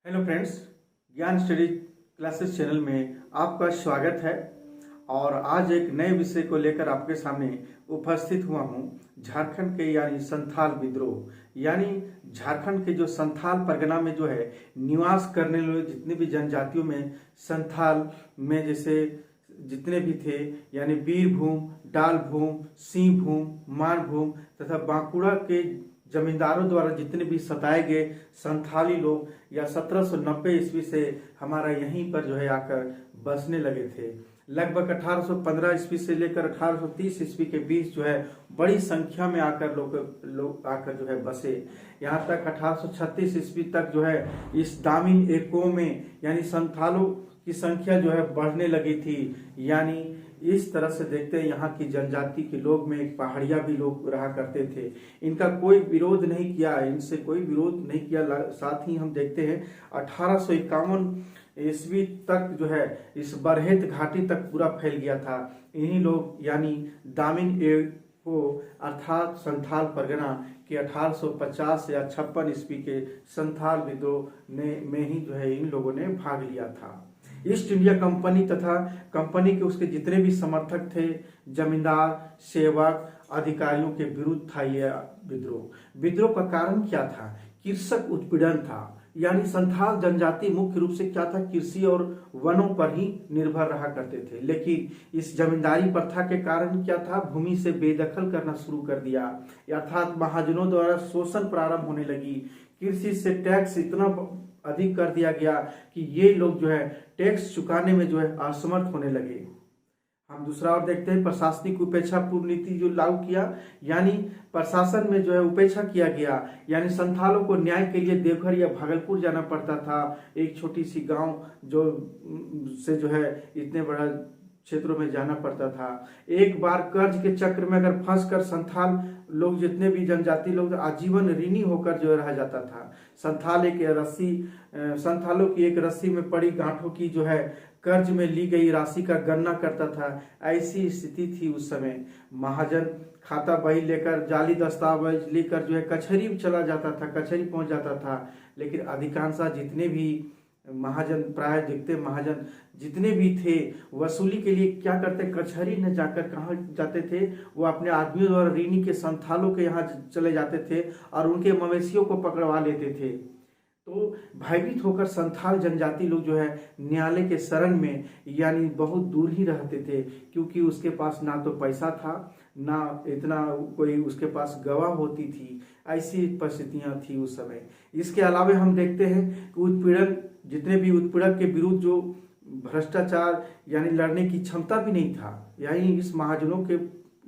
Hello friends, ज्ञान study classes channel में आपका स्वागत है। और आज एक नए विषय को लेकर आपके सामने उपस्थित हुआ हूं। झारखंड के यानी संथाल विद्रोह यानी झारखंड के जो संथाल परगना में जो है निवास करने वाले जितने भी जनजातियों में संथाल में जैसे जितने भी थे यानी बीरभूम, डालभूम, सिंहभूम, मानभूम तथा बांकुड़ा के जमींदारों द्वारा जितने भी सताए गए संथाली लोग या 1790 ईस्वी से हमारा यहीं पर जो है आकर बसने लगे थे। लगभग 1815 ईस्वी से लेकर 1830 ईस्वी के बीच जो है बड़ी संख्या में आकर लोग आकर जो है बसे। यहाँ तक 1836 ईस्वी तक जो है इस दामिन एको में यानी संथालों की संख्या जो है बढ़ने लगी थी। यानी इस तरह से देखते हैं यहाँ की जनजाति के लोग में एक पहाड़िया भी लोग रहा करते थे। इनका कोई विरोध नहीं किया, इनसे कोई विरोध नहीं किया। साथ ही हम देखते हैं 1851 ईस्वी तक जो है इस बरहेत घाटी तक पूरा फैल गया था। इन्हीं लोग यानी दामिन को अर्थात संथाल परगना के 1850 या 56 ईस्वी के संथाल विद्रोह में ही जो है इन लोगों ने भाग लिया था। ईस्ट इंडिया कंपनी तथा कंपनी के उसके जितने भी समर्थक थे, जमींदार, सेवक, अधिकारियों के विरुद्ध था यह विद्रोह। विद्रोह का कारण क्या था? कृषक उत्पीड़न था। यानी संथाल जनजाति मुख्य रूप से क्या था, कृषि और वनों पर ही निर्भर रहा करते थे। लेकिन इस जमींदारी प्रथा के कारण क्या था, भूमि से बेदखल करना शुरू कर दिया, अर्थात महाजनों द्वारा शोषण प्रारंभ होने लगी। कृषि से टैक्स इतना अधिक कर दिया गया कि ये लोग जो है टैक्स चुकाने में जो है असमर्थ होने लगे। हम दूसरा और देखते हैं प्रशासनिक उपेक्षा पूर्ण नीति जो लागू किया, यानी प्रशासन में जो है उपेक्षा किया गया। यानी संथालों को न्याय के लिए देवघर या भागलपुर जाना पड़ता था। एक छोटी सी गांव जो से जो है इतने बड़ा क्षेत्रों में जाना पड़ता था। एक बार कर्ज के चक्र में अगर फंस कर संथाल लोग जितने भी जनजाति लोग आजीवन ऋणी होकर जो रह जाता था। संथालों की एक रस्सी में पड़ी गांठों की जो है कर्ज में ली गई राशि का गणना करता था। ऐसी स्थिति थी उस समय। महाजन खाता बही लेकर जाली दस्तावेज लेकर जो है कचहरी चला जाता था, कचहरी पहुंच जाता था। लेकिन अधिकांश जितने भी महाजन, प्राय दिखते महाजन जितने भी थे, वसूली के लिए क्या करते, कचहरी न जाकर कहाँ जाते थे, वो अपने आदमियों द्वारा ऋणी के संथालों के यहाँ चले जाते थे और उनके मवेशियों को पकड़वा लेते थे। तो भयभीत होकर संथाल जनजाति लोग जो है न्यायालय के शरण में यानी बहुत दूर ही रहते थे, क्योंकि उसके पास ना तो पैसा था, ना इतना कोई उसके पास गवाह होती थी। ऐसी परिस्थितियां थी उस समय। इसके अलावा हम देखते हैं कि उत्पीड़न, जितने भी उत्पीड़क के विरुद्ध जो भ्रष्टाचार यानी लड़ने की क्षमता भी नहीं था। यानी इस महाजनों के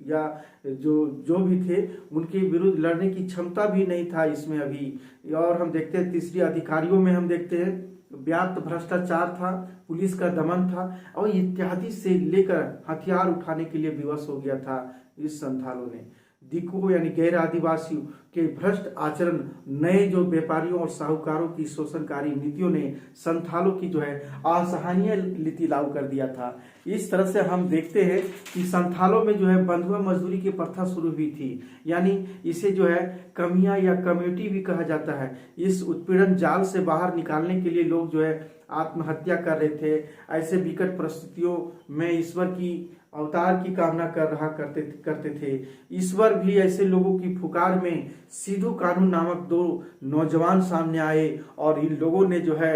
या जो भी थे उनके विरुद्ध लड़ने की क्षमता भी नहीं था इसमें अभी। और हम देखते हैं तीसरी अधिकारियों में हम देखते हैं व्याप्त भ्रष्टाचार था, पुलिस का दमन था और इत्यादि से लेकर हथियार उठाने के लिए विवश हो गया था इस संथालों ने। दिको यानी गैर आदिवासियों के भ्रष्ट आचरण, नए जो व्यापारियों और साहूकारों की शोषणकारी नीतियों ने संथालों की जो है असहनीय नीति लागू कर दिया था। इस तरह से हम देखते हैं कि संथालों में जो है बंधुआ मजदूरी की प्रथा शुरू हुई थी। यानी इसे जो है कमियां या कम्युनिटी भी कहा जाता है। इस उत्पीड़न जाल से बाहर निकालने के लिए लोग जो है आत्महत्या कर रहे थे। ऐसे विकट परिस्थितियों में ईश्वर की अवतार की कामना करते थे। ईश्वर भी ऐसे लोगों की पुकार में सिद्धू कानू नामक दो नौजवान सामने आए और इन लोगों ने जो है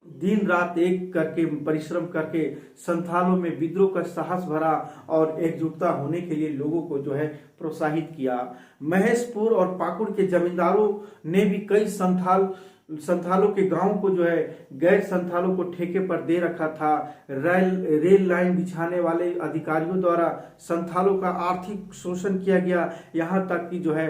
दिन रात एक करके परिश्रम करके संथालों में विद्रोह का साहस भरा और एकजुटता होने के लिए लोगों को जो है प्रोत्साहित किया। महेशपुर और पाकुड़ के जमींदारों ने भी कई संथालों के गांव को जो है गैर संथालों को ठेके पर दे रखा था। रेल लाइन बिछाने वाले अधिकारियों द्वारा संथालों का आर्थिक शोषण किया गया। यहाँ तक कि जो है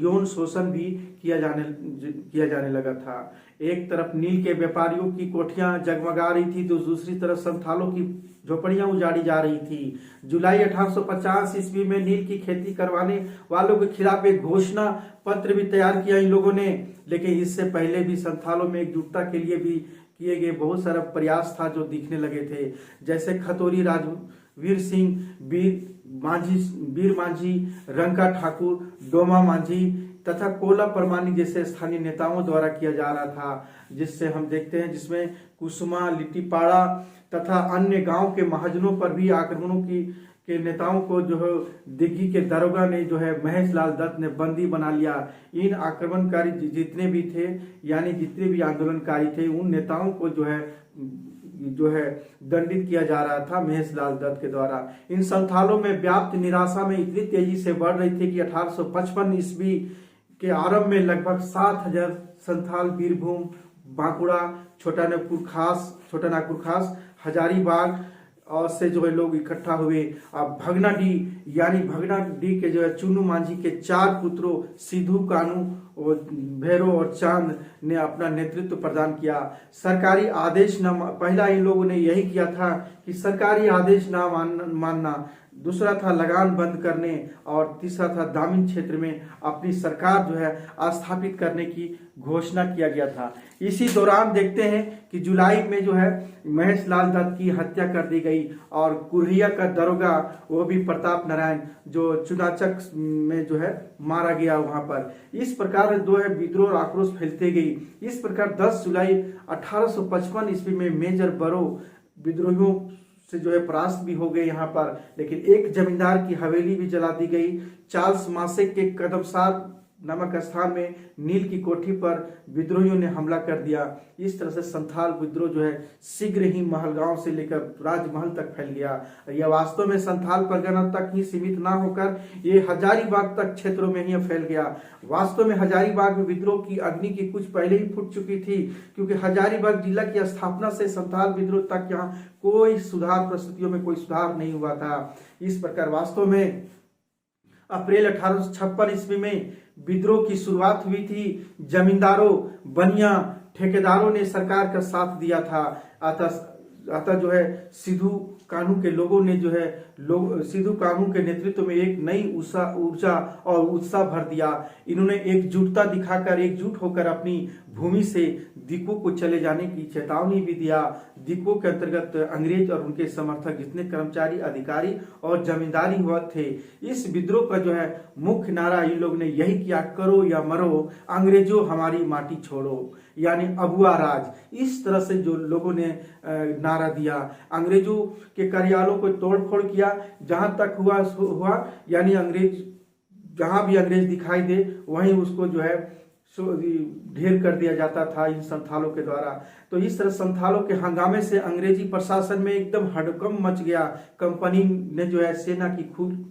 यौन शोषण भी किया जाने लगा था। एक तरफ नील के व्यापारियों की कोठियां जगमगा रही थी तो दूसरी तरफ संथालों की झोपड़ियां उजाड़ी जा रही थी। जुलाई 1850 ईस्वी में नील की खेती करवाने वालों के खिलाफ एक घोषणा पत्र भी तैयार किया इन लोगों ने। लेकिन इससे पहले भी संथालों में एकजुटता के लिए भी किए गए बहुत सारा प्रयास था जो दिखने लगे थे। जैसे खतौरी राजवीर सिंह, वीर मांझी, रंका ठाकुर, डोमा मांझी तथा कोला परमानी जैसे स्थानीय नेताओं द्वारा किया जा रहा था, जिससे हम देखते हैं जिसमें कुसुमा, लिट्टीपाड़ा तथा अन्य गांव के महाजनों पर भी आक्रमणों के नेताओं को जो है दिग्गी के दरोगा ने जो है महेश लाल दत्त ने बंदी बना लिया। इन आक्रमणकारी जितने भी थे यानी जितने भी आंदोलनकारी थे उन नेताओं को जो है दंडित किया जा रहा था महेश लाल दत्त के द्वारा। इन संथालों में व्याप्त निराशा में इतनी तेजी से बढ़ रही थी कि 1855 ईस्वी के आरंभ में लगभग 7,000 संथाल बीरभूम, बांकुड़ा, छोटा नागपुर खास, हजारीबाग और से जो है लोग इकट्ठा हुए। अब भगनाडीह के जो है चुन्नू मांझी के 4 पुत्रों सिद्धू, कानू और भैरव और चांद ने अपना नेतृत्व प्रदान किया। सरकारी आदेश न पहला इन लोगों ने यही किया था कि सरकारी आदेश ना मानना, दूसरा था लगान बंद करने और तीसरा था ग्रामीण क्षेत्र में अपनी सरकार जो है स्थापित करने की घोषणा किया गया था। इसी दौरान देखते हैं कि जुलाई में जो है महेश लाल दत्त की हत्या कर दी गई और कुरहिया का दरोगा वो भी प्रताप नारायण जो चुनाचक में जो है मारा गया वहां पर। इस प्रकार जो है विद्रोह और आक्रोश फैलते गई। इस प्रकार 10 जुलाई 1855 ईस्वी में मेजर बरो विद्रोहियों से जो है परास्त भी हो गए यहाँ पर, लेकिन एक जमींदार की हवेली भी जला दी गई। चार्ल्स मासे के कदमसार नामक स्थान में नील की कोठी पर विद्रोहियों ने हमला कर दिया। इस तरह से संथाल विद्रोह जो है शीघ्र ही महलगांव से लेकर राजमहल तक फैल गया। यह वास्तव में संथाल परगना तक ही सीमित ना होकर ये हजारीबाग तक क्षेत्रों में ही फैल गया। वास्तव में हजारीबाग में विद्रोह की अग्नि की कुछ पहले ही फूट चुकी थी, क्योंकि हजारीबाग जिला की स्थापना से संथाल विद्रोह तक यहाँ कोई सुधार परिस्थितियों में कोई सुधार नहीं हुआ था। इस प्रकार वास्तव में अप्रैल 1856 ईस्वी में विद्रोह की शुरुआत हुई थी। जमींदारों, बनिया, ठेकेदारों ने सरकार का साथ दिया था। अतः जो है सिद्धू कान्हू के लोगों ने जो है सिद्धू कान्हू के नेतृत्व में एक नई ऊर्जा और उत्साह भर दिया। इन्होंने एकजुटता दिखाकर एकजुट होकर अपनी भूमि से दिक्कू को चले जाने की चेतावनी भी दिया। दिक्कू के अंतर्गत अंग्रेज और उनके समर्थक जितने कर्मचारी, अधिकारी और जमींदारी हुआ थे। इस विद्रोह का जो है मुख्य नारा इन लोग ने यही किया, करो या मरो, अंग्रेजों हमारी माटी छोड़ो, यानी अगुआ राज। इस तरह से जो लोगों ने नारा दिया, अंग्रेजों के कार्यालयों को तोड़फोड़ किया। जहां तक हुआ यानी अंग्रेज जहां भी अंग्रेज दिखाई दे वहीं उसको जो है ढेर कर दिया जाता था इन संथालों के द्वारा। तो इस तरह संथालों के हंगामे से अंग्रेजी प्रशासन में एकदम हड़कंप मच गया। कंपनी ने जो है सेना की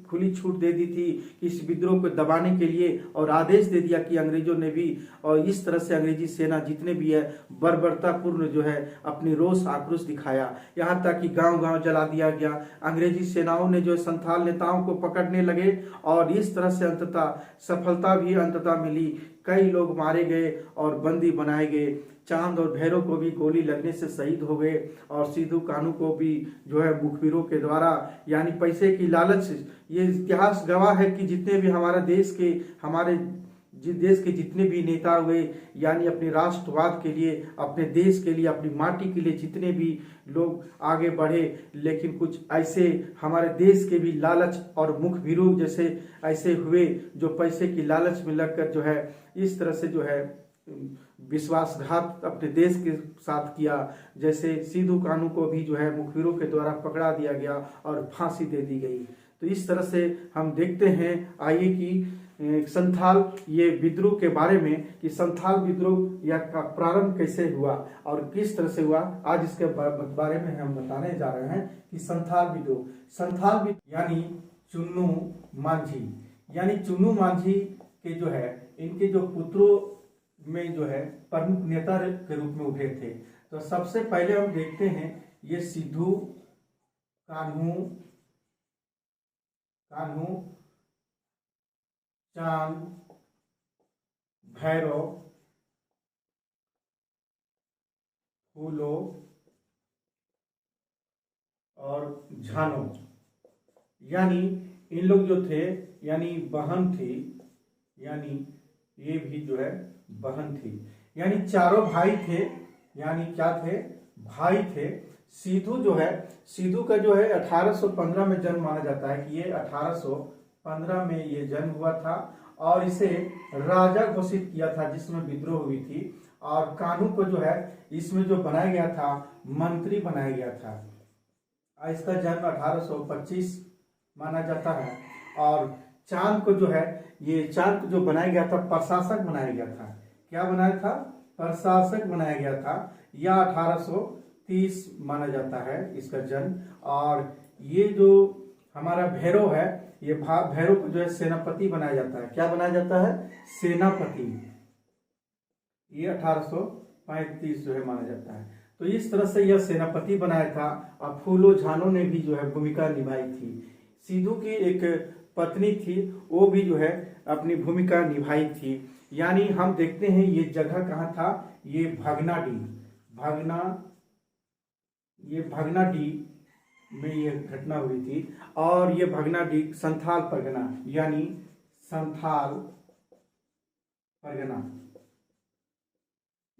खुली छूट दे दी थी इस विद्रोह को दबाने के लिए और आदेश दे दिया कि अंग्रेजों ने भी, और इस तरह से अंग्रेजी सेना जितने भी है बर्बरतापूर्ण जो है अपनी रोष आक्रोश दिखाया। यहाँ तक कि गांव-गांव जला दिया गया। अंग्रेजी सेनाओं ने जो संथाल नेताओं को पकड़ने लगे और इस तरह से अंततः सफलता भी मिली। कई लोग मारे गए और बंदी बनाए गए। चांद और भैरव को भी गोली लगने से शहीद हो गए और सिद्धू कान्हू को भी जो है मुखबिरों के द्वारा यानी पैसे की लालच। ये इतिहास गवाह है कि जितने भी हमारे देश के जितने भी नेता हुए यानी अपने राष्ट्रवाद के लिए, अपने देश के लिए, अपनी माटी के लिए जितने भी लोग आगे बढ़े, लेकिन कुछ ऐसे हमारे देश के भी लालच और मुखबिरों जैसे ऐसे हुए जो पैसे की लालच में लगकर जो है इस तरह से जो है विश्वासघात अपने देश के साथ किया। जैसे सिद्धू कान्हू को भी जो है मुखबिरों के द्वारा पकड़ा दिया गया और फांसी दे दी गई। तो इस तरह से हम देखते हैं आइए कि संथाल ये विद्रोह के बारे में कि संथाल विद्रोह या का प्रारंभ कैसे हुआ और किस तरह से हुआ, आज इसके बारे में हम बताने जा रहे हैं कि संथाल विद्रोह यानी चुन्नू मांझी के जो है इनके जो पुत्रों में जो है प्रमुख नेता के रूप में उभरे थे। तो सबसे पहले हम देखते हैं ये सिद्धू कान्हू, चांद, भैरव, फूलो और झानो, यानी इन लोग जो थे यानी बहन थी, यानी ये भी जो है बहन थी, यानी चारों भाई थे। यानी क्या थे? भाई थे। सिद्धू का जो है 1815 में जन्म माना जाता है कि ये 1815 में ये जन्म हुआ था और इसे राजा घोषित किया था जिसमें विद्रोह हुई थी। और कानू को जो है इसमें जो बनाया गया था मंत्री बनाया गया था। इसका जन्म 1825 माना जाता है। और चांद को जो है ये चांद को जो बनाया गया था प्रशासक बनाया गया था। क्या बनाया था? प्रशासक बनाया गया था। यह 1830 माना जाता है इसका जन्म। और ये जो हमारा भैरव है ये भैरव को जो है सेनापति बनाया जाता है। क्या बनाया जाता है? सेनापति। ये 1835 जो है माना जाता है। तो इस तरह से यह सेनापति बनाया था। और फूलो झानो ने भी जो है भूमिका निभाई थी। सिद्धू की एक पत्नी थी, वो भी जो है अपनी भूमिका निभाई थी। यानी हम देखते हैं ये जगह कहाँ था, ये भगनाडीह में ये घटना हुई थी। और ये भगनाडीह संथाल परगना यानी संथाल परगना,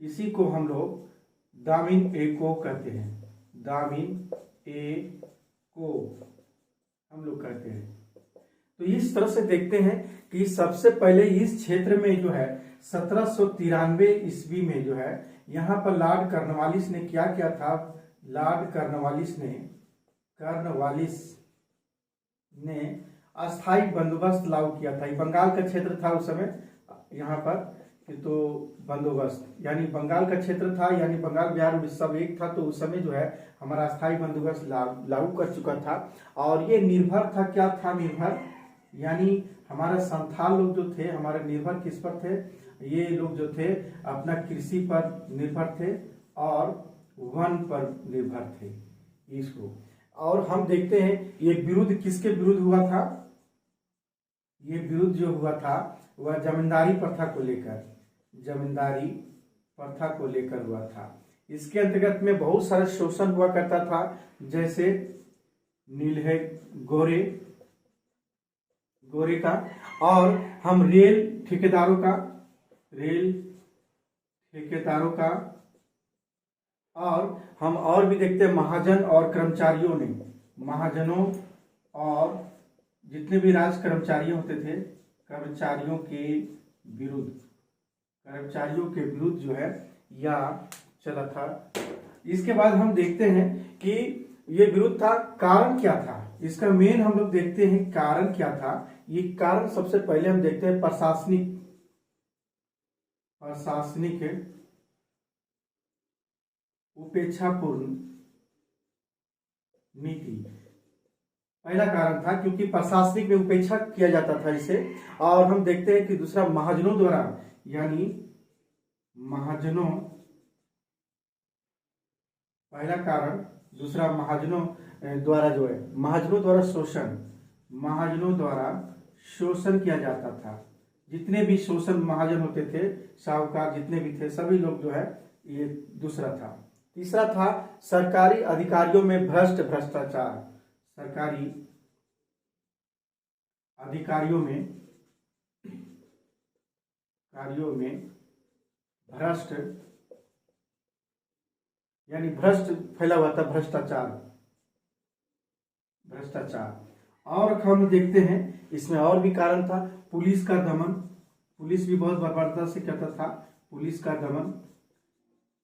इसी को हम लोग दामिन ए को कहते हैं। दामिन ए को हम लोग कहते हैं। तो इस तरह से देखते हैं कि सबसे पहले इस क्षेत्र में जो है 1793 ईस्वी में जो है यहाँ पर लॉर्ड कॉर्नवालिस ने क्या किया था? लॉर्ड कॉर्नवालिस ने अस्थायी बंदोबस्त लागू किया था। बंगाल का क्षेत्र था उस समय यहाँ पर, तो बंदोबस्त यानी बंगाल का क्षेत्र था, यानी बंगाल बिहार सब एक था। तो उस समय जो है हमारा अस्थायी बंदोबस्त लागू कर चुका था। और ये निर्भर था, क्या था निर्भर? यानी हमारा संथाल लोग जो थे हमारे निर्भर किस पर थे? ये लोग जो थे अपना कृषि पर निर्भर थे और वन पर निर्भर थे इसको। और हम देखते हैं ये विरुद्ध किसके विरुद्ध हुआ था? ये विरुद्ध जो हुआ था वह जमींदारी प्रथा को लेकर हुआ था। इसके अंतर्गत में बहुत सारे शोषण हुआ करता था, जैसे नीलहे गोरे का। और हम रेल ठेकेदारों का और हम और भी देखते हैं महाजन और कर्मचारियों ने, महाजनों और जितने भी राज कर्मचारी होते थे कर्मचारियों के विरुद्ध जो है या चला था। इसके बाद हम देखते हैं कि ये विरुद्ध था। कारण क्या था इसका? मेन हम लोग देखते हैं कारण क्या था। ये कारण सबसे पहले हम देखते हैं प्रशासनिक उपेक्षापूर्ण नीति पहला कारण था, क्योंकि प्रशासनिक में उपेक्षा किया जाता था इसे। और हम देखते हैं कि दूसरा महाजनों द्वारा, यानी महाजनों पहला कारण, दूसरा महाजनों द्वारा जो है महाजनों द्वारा शोषण किया जाता था। जितने भी शोषण महाजन होते थे, साहूकार जितने भी थे सभी लोग जो है, ये दूसरा था। तीसरा था सरकारी अधिकारियों में भ्रष्टाचार। सरकारी अधिकारियों में भ्रष्ट यानी भ्रष्ट फैला हुआ था, भ्रष्टाचार। और हम देखते हैं इसमें और भी कारण था, पुलिस का दमन। पुलिस भी बहुत बर्बरता से करता था, पुलिस का दमन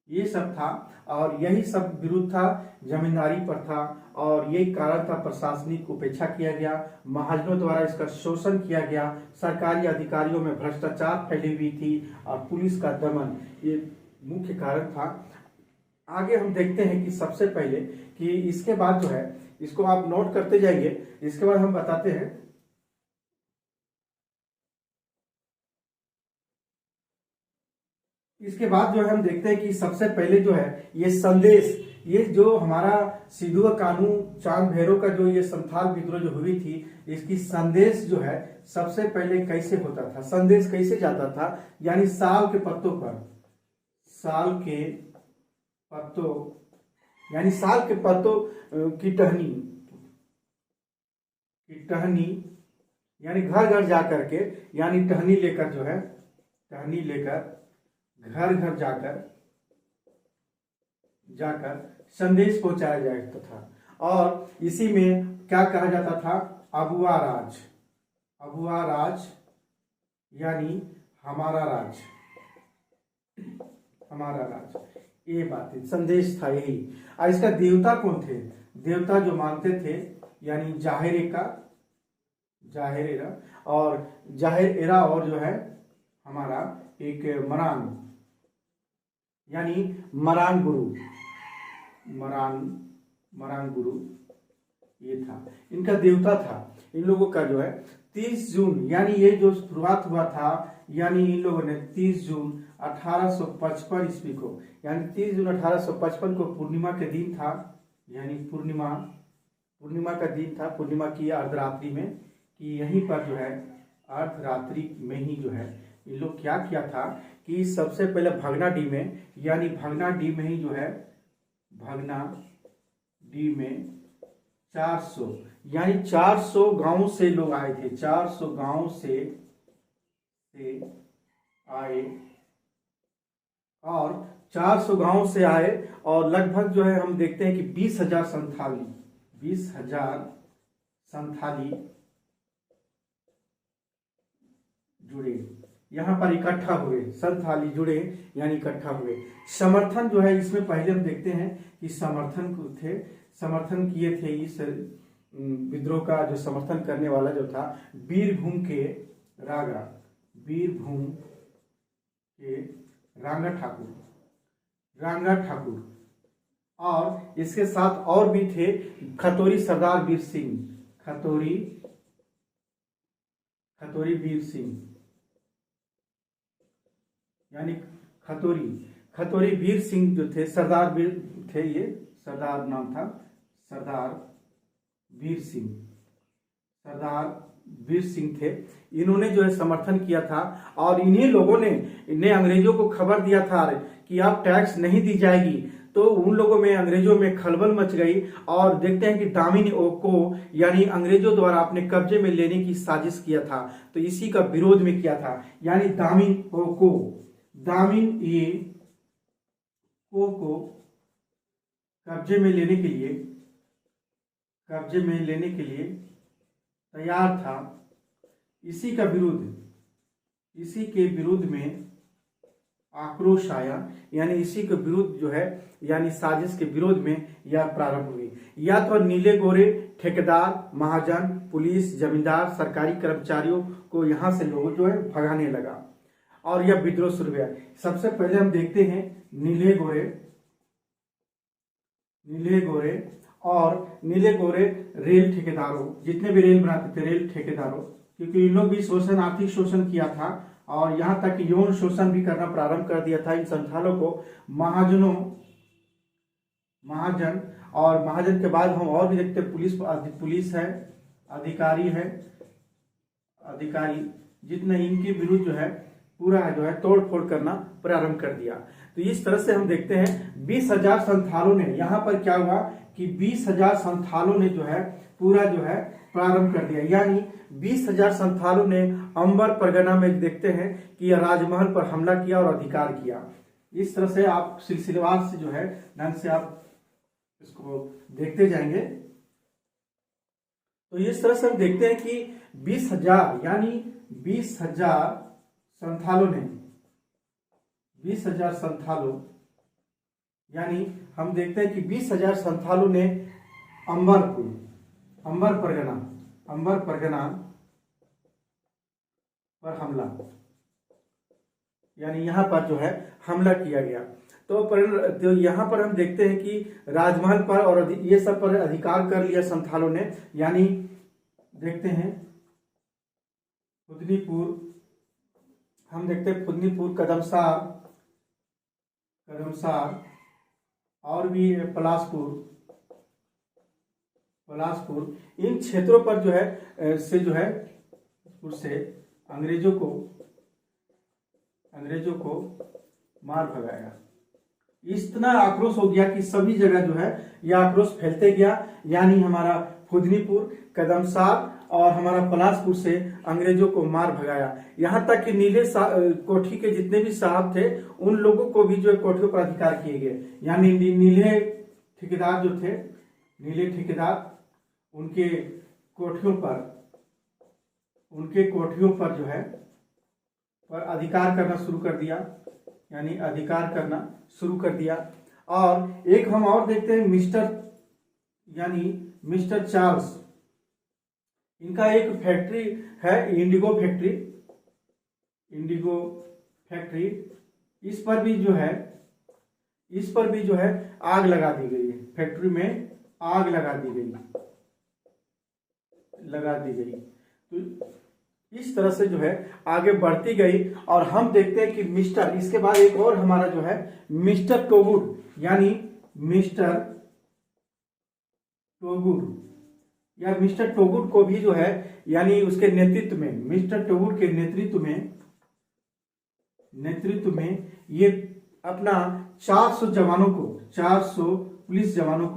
ये सब था। और यही सब विरुद्ध था जमींदारी पर था। और यही कारण था प्रशासनिक उपेक्षा किया गया, महाजनों द्वारा इसका शोषण किया गया, सरकारी अधिकारियों में भ्रष्टाचार फैली हुई थी और पुलिस का दमन, ये मुख्य कारण था। आगे हम देखते हैं कि सबसे पहले कि इसके बाद जो है, इसको आप नोट करते जाइए, इसके बाद हम बताते हैं। इसके बाद जो है हम देखते हैं कि सबसे पहले जो है ये संदेश, ये जो हमारा सिद्धू कानू चांद भैरव का जो ये संथाल विद्रोह जो हुई थी, इसकी संदेश जो है सबसे पहले कैसे होता था, संदेश कैसे जाता था? यानी साल के पत्तों की टहनी यानी घर घर जा करके, यानी टहनी लेकर जो है, टहनी लेकर घर घर जाकर संदेश पहुंचाया जाता था। और इसी में क्या कहा जाता था? अबुआ राज यानी हमारा राज, हमारा राज, ये बात है, संदेश था यही। और इसका देवता कौन थे? देवता जो मानते थे यानी जाहिर एरा और जाहिर एरा, और जो है हमारा एक मरान यानी मरान गुरु ये था, इनका देवता था। इन लोगों का जो है 30 जून यानी ये जो शुरुआत हुआ था, यानी इन लोगों ने 30 जून 1855 ईस्वी को, यानी 30 जून 1855 को पूर्णिमा के दिन था, यानी पूर्णिमा का दिन था। पूर्णिमा की अर्धरात्रि में, कि यहीं पर जो है अर्धरात्रि में ही जो है इन लोग क्या किया था कि सबसे पहले भगनाडीह में, यानी भगनाडीह में ही जो है भगनाडीह में 400 यानी 400 गांव से लोग आए थे, 400 गांव से आए, और 400 गांव से आए और लगभग जो है हम देखते हैं कि 20,000 संथाली जुड़े, यहां पर इकट्ठा हुए, संथाली जुड़े यानी इकट्ठा हुए। समर्थन जो है इसमें पहले हम देखते हैं कि समर्थन किए थे इस विद्रोह का, जो समर्थन करने वाला जो था बीरभूम के रांगा ठाकुर, और इसके साथ और भी थे खतौरी सरदार वीर सिंह, यानी खतौरी वीर सिंह जो थे, सरदार वीर थे, ये सरदार नाम था, सरदार वीर सिंह थे। इन्होंने जो है समर्थन किया था, और इन्हीं लोगों ने अंग्रेजों को खबर दिया था कि अब टैक्स नहीं दी जाएगी। तो उन लोगों में, अंग्रेजों में खलबल मच गई, और देखते हैं कि दामिनी को यानी अंग्रेजों द्वारा अपने कब्जे में लेने की साजिश किया था, तो इसी का विरोध में किया था। यानी दामिनी को कब्जे में लेने के लिए तैयार था। इसी के विरुद्ध में आक्रोश आया, यानी इसी के विरुद्ध जो है, यानी साजिश के विरोध में यह प्रारंभ हुई। या तो नीले गोरे ठेकेदार, महाजन, पुलिस, जमींदार, सरकारी कर्मचारियों को यहाँ से लोग जो है भगाने लगा, और यह विद्रोह शुरू हुआ। सबसे पहले हम देखते हैं नीले गोरे रेल ठेकेदारों, जितने भी रेल बनाते थे, रेल ठेकेदारों, क्योंकि इन लोग भी आर्थिक शोषण किया था, और यहाँ तक कि यौन शोषण भी करना प्रारंभ कर दिया था इन संथालों को। महाजन, और महाजन के बाद हम और भी देखते हैं पुलिस है, अधिकारी, जितने इनके विरुद्ध जो है पूरा जो है तोड़ फोड़ करना प्रारंभ कर दिया। तो इस तरह से हम देखते हैं 20,000 संथालों ने, यहाँ पर क्या हुआ कि 20,000 संथालों ने जो है पूरा जो है प्रारंभ कर दिया, यानी 20,000 संथालों ने अंबर परगना में देखते हैं कि राजमहल पर हमला किया और अधिकार किया। इस तरह से आप सिलसिलेवार से जो है ढंग से आप इसको देखते जाएंगे। तो इस तरह से हम देखते हैं कि 20,000 यानी 20,000 संथालों ने, 20,000 संथालों, यानी हम देखते हैं कि 20,000 संथालों ने अंबर परगना पर हमला, यानी यहां पर जो है हमला किया गया। तो यहाँ पर हम देखते हैं कि राजमहल पर और ये सब पर अधिकार कर लिया संथालों ने, यानी देखते हैं फुदनीपुर, कदमसार और भी पलासपुर, इन क्षेत्रों पर जो है उससे अंग्रेजों को मार भगाया। इतना आक्रोश हो गया कि सभी जगह जो है यह आक्रोश फैलते गया, यानी हमारा फुदनीपुर, कदमसार और हमारा पलासपुर से अंग्रेजों को मार भगाया। यहाँ तक कि नीले कोठी के जितने भी साहब थे उन लोगों को भी जो है कोठियों पर अधिकार किए गए, यानी नीले ठेकेदार जो थे, उनके कोठियों पर जो है पर अधिकार करना शुरू कर दिया, यानी अधिकार करना शुरू कर दिया। और एक हम और देखते हैं मिस्टर चार्ल्स, इनका एक फैक्ट्री है, इंडिगो फैक्ट्री। इस पर भी जो है आग लगा दी गई है, फैक्ट्री में आग लगा दी गई। तो इस तरह से जो है आगे बढ़ती गई। और हम देखते हैं कि इसके बाद एक और हमारा जो है मिस्टर टोगुड, यानी मिस्टर टोगुड को भी जो है, यानी उसके नेतृत्व में, मिस्टर टोगुड के नेतृत्व में ये अपना 400 पुलिस जवानों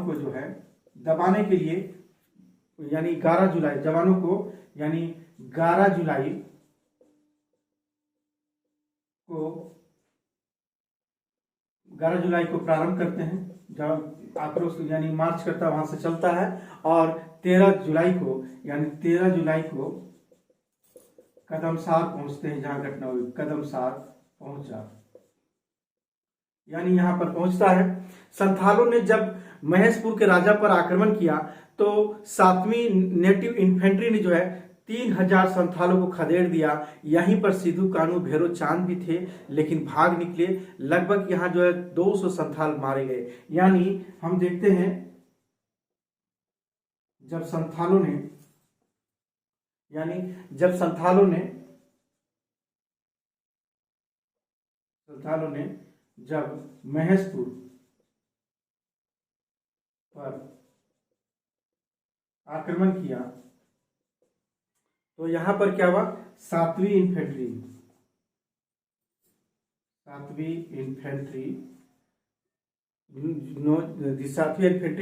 को जो है दबाने के लिए, यानी 11 जुलाई को प्रारंभ करते हैं, जब आक्रोश यानी मार्च करता वहां से चलता है। और 13 जुलाई को कदमसार पहुंचते हैं, जहां घटना हुई कदमसार पहुंचा, यानी यहां पर पहुंचता है। संथालों ने जब महेशपुर के राजा पर आक्रमण किया तो 7वीं नेटिव इन्फेंट्री ने जो है 3000 संथालों को खदेड़ दिया। यहीं पर सिद्धू कानू भैरो चांद भी थे, लेकिन भाग निकले। लगभग यहां जो है 200 संथाल मारे गए। यानी हम देखते हैं जब संथालों ने जब महेशपुर पर आक्रमण किया तो यहां पर क्या हुआ, 7वीं इन्फेंट्री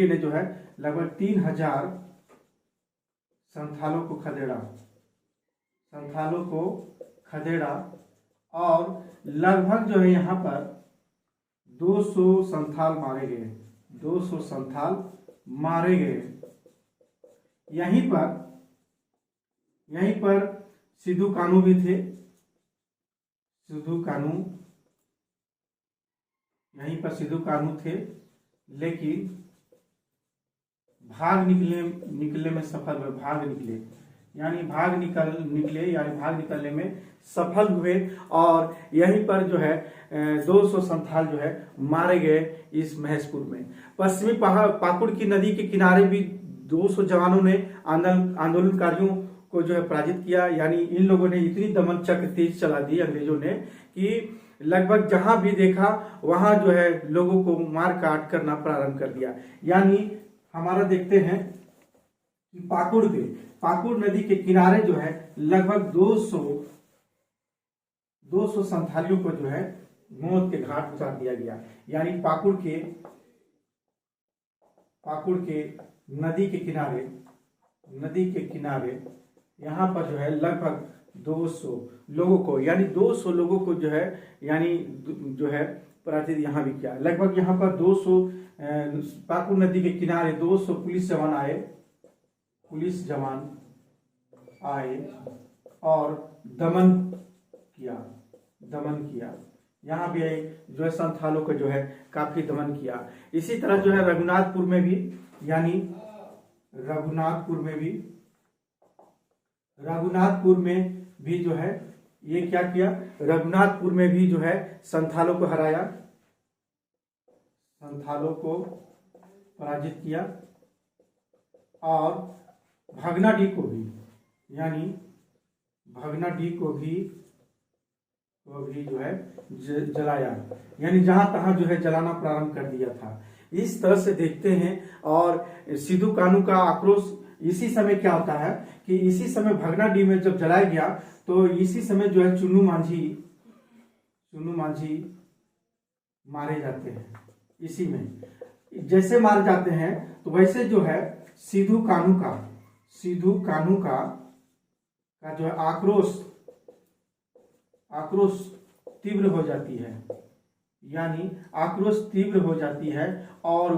ने जो है लगभग 3000 संथालों को खदेड़ा। और लगभग जो है यहाँ पर 200 संथाल मारे गए। यहीं पर सिद्धू कानू भी थे। लेकिन भाग निकलने में सफल हुए। और यहीं पर जो है 200 संथाल जो है मारे गए इस महेशपुर में। पश्चिमी पाकुड़ की नदी के किनारे भी 200 जवानों ने आंदोलनकारियों को जो है पराजित किया। यानी इन लोगों ने इतनी दमन चक्र तेज चला दी अंग्रेजों ने कि लगभग जहां भी देखा वहां जो है लोगों को मार काट करना प्रारंभ कर दिया। यानी हमारा देखते हैं कि पाकुड़ नदी के किनारे जो है लगभग 200 संथालियों को जो है मौत के घाट उतार दिया गया। यानी पाकुड़ के नदी के किनारे यहाँ पर जो है लगभग 200 लोगों को, यानी 200 लोगों को जो है, यानी जो है पराजित यहाँ भी किया। लगभग यहाँ पर 200 पाकुड़ नदी के किनारे 200 पुलिस जवान आए और दमन किया। यहाँ भी जो है संथालों को जो है काफी दमन किया। इसी तरह जो है रघुनाथपुर में भी जो है ये क्या किया, रघुनाथपुर में भी जो है संथालों को हराया, संथालों को पराजित किया। और भगनाडीह को भी जो है जलाया, यानी जहां तहां जो है जलाना प्रारंभ कर दिया था। इस तरह से देखते हैं। और सिद्धू कानू का आक्रोश इसी समय क्या होता है कि इसी समय भगनाडीह में जब जलाया गया तो इसी समय जो है चुन्नू मांझी मारे जाते हैं। इसी में जैसे मारे जाते हैं तो वैसे जो है सिद्धू कानू का जो है आक्रोश तीव्र हो जाती है, यानी आक्रोश तीव्र हो जाती है। और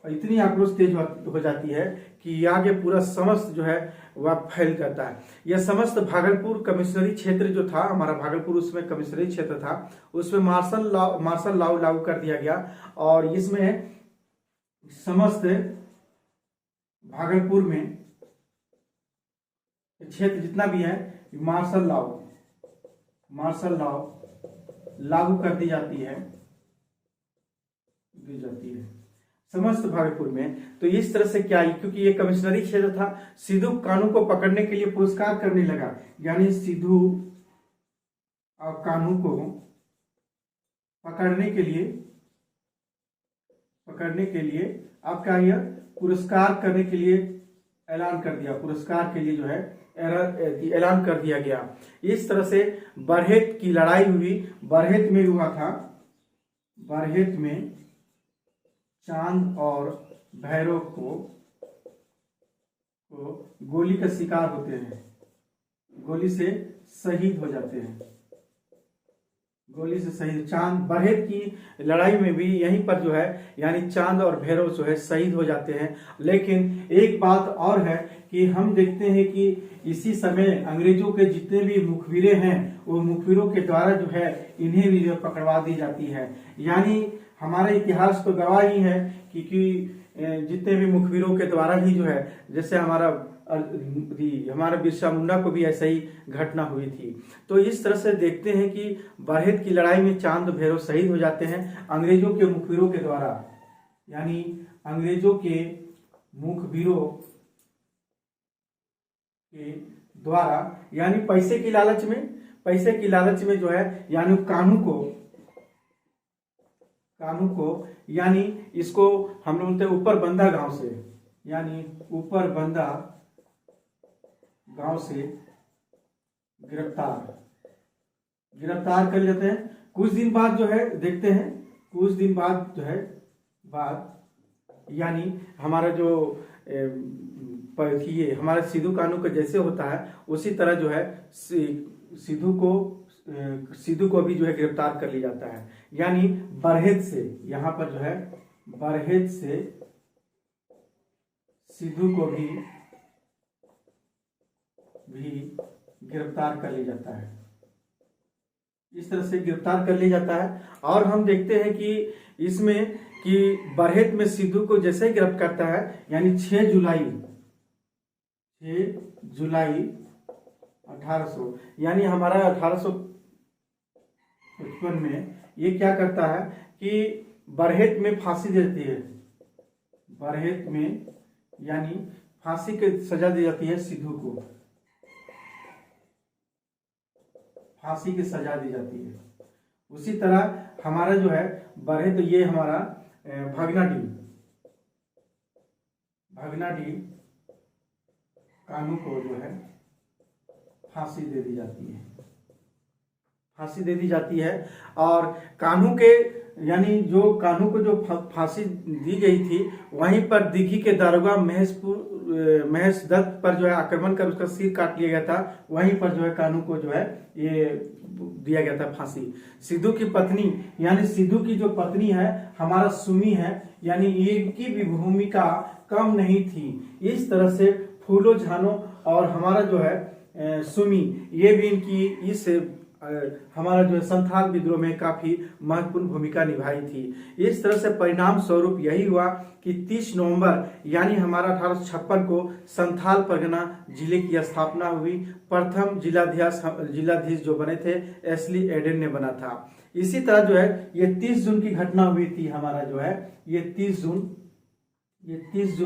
इतनी आक्रोश तेज हो जाती है कि आगे पूरा समस्त जो है वह फैल जाता है। यह समस्त भागलपुर कमिश्नरी क्षेत्र जो था हमारा, भागलपुर उसमें कमिश्नरी क्षेत्र था, उसमें मार्शल लॉ लागू कर दिया गया और इसमें समस्त भागलपुर में क्षेत्र जितना भी है मार्शल लॉ लागू कर दी जाती है समस्त भागलपुर में। तो इस तरह से क्या, क्योंकि ये कमिश्नरी क्षेत्र था, सिद्धू कानू को पकड़ने के लिए पुरस्कार करने लगा, यानी सिद्धू और कानू को पकड़ने के लिए आप क्या किया, पुरस्कार करने के लिए ऐलान कर दिया, पुरस्कार के लिए जो है ऐलान कर दिया गया। इस तरह से बरहेट की लड़ाई हुई, बरहेट में हुआ था, बरहेट में चांद और भैरव को गोली का शिकार होते हैं, गोली से शहीद हो जाते हैं, गोली से शहीद। चांद बरहेट की लड़ाई में भी यहीं पर जो है यानी चांद और भैरव जो है शहीद हो जाते हैं। लेकिन एक बात और है कि हम देखते हैं कि इसी समय अंग्रेजों के जितने भी मुखबिरें हैं वो मुखबिरों के द्वारा जो है इन्हें भी जो पकड़वा दी जाती है। यानी हमारा इतिहास तो गवाह ही है कि जितने भी मुखबिरों के द्वारा ही जो है, जैसे हमारा बिरसा मुंडा को भी ऐसा ही घटना हुई थी। तो इस तरह से देखते हैं कि बरहेट की लड़ाई में चांद भैरव शहीद हो जाते हैं अंग्रेजों के मुखबिरों के द्वारा, यानी अंग्रेजों के मुखबिरों के द्वारा, यानी पैसे की लालच में जो है यानी कानू को यानी इसको हम लोग बोलते हैं ऊपर बंदा गांव से, यानी ऊपर बंदा गांव से गिरफ्तार कर लेते हैं। कुछ दिन बाद जो है देखते हैं, कुछ दिन बाद जो है यानी हमारा जो ये हमारा सिद्धू कानू का जैसे होता है उसी तरह जो है सिद्धू को भी जो है गिरफ्तार कर लिया जाता है। यानी बरहेट से, यहाँ पर जो है बरहेट से सिद्धू को भी गिरफ्तार कर लिया जाता है, इस तरह से गिरफ्तार कर लिया जाता है। और हम देखते हैं कि इसमें कि बरहेट में सिद्धू को जैसे गिरफ्तार करता है यानी 6 जुलाई 1800, यानी हमारा 1855 में ये क्या करता है कि बरहेट में फांसी दे देती है, बरहेट में यानी फांसी की सजा दी जाती है सिद्धू को, फांसी की सजा दी जाती है। उसी तरह हमारा जो है बरहेट, ये हमारा भगनाडी कानू को जो है फांसी दे दी जाती है। और कानू के यानी जो कानू को जो फांसी दी गई थी वहीं पर दिघी के दारोगा महेश दत्त पर जो है आक्रमण कर उसका सिर काट लिया गया था, वहीं पर जो है कानू को जो है ये दिया गया था फांसी। सिद्धू की पत्नी यानी सिद्धू की जो पत्नी है हमारा सुमी है, यानी इनकी भी भूमिका कम नहीं थी। इस तरह से फूलो झानो और हमारा जो है सुमी, ये भी इनकी इस हमारा जो है संथाल विद्रोह में काफी महत्वपूर्ण भूमिका निभाई थी। इस तरह से परिणाम स्वरूप यही हुआ कि 30 नवंबर यानी हमारा 1856 को संथाल परगना जिले की स्थापना हुई। प्रथम जिलाधीश जो बने थे एसली एडन ने बना था। इसी तरह जो है ये 30 जून की घटना हुई थी, हमारा जो है ये 30 जून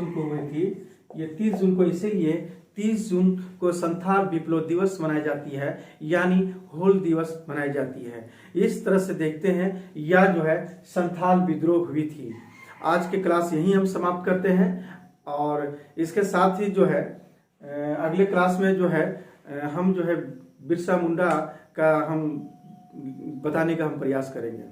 को हुई थी। ये 30 जून को इसीलिए 30 जून को संथाल विप्लव दिवस मनाई जाती है, यानी हूल दिवस मनाई जाती है। इस तरह से देखते हैं यह जो है संथाल विद्रोह हुई थी। आज के क्लास यहीं हम समाप्त करते हैं और इसके साथ ही जो है अगले क्लास में जो है हम जो है बिरसा मुंडा का हम बताने का हम प्रयास करेंगे।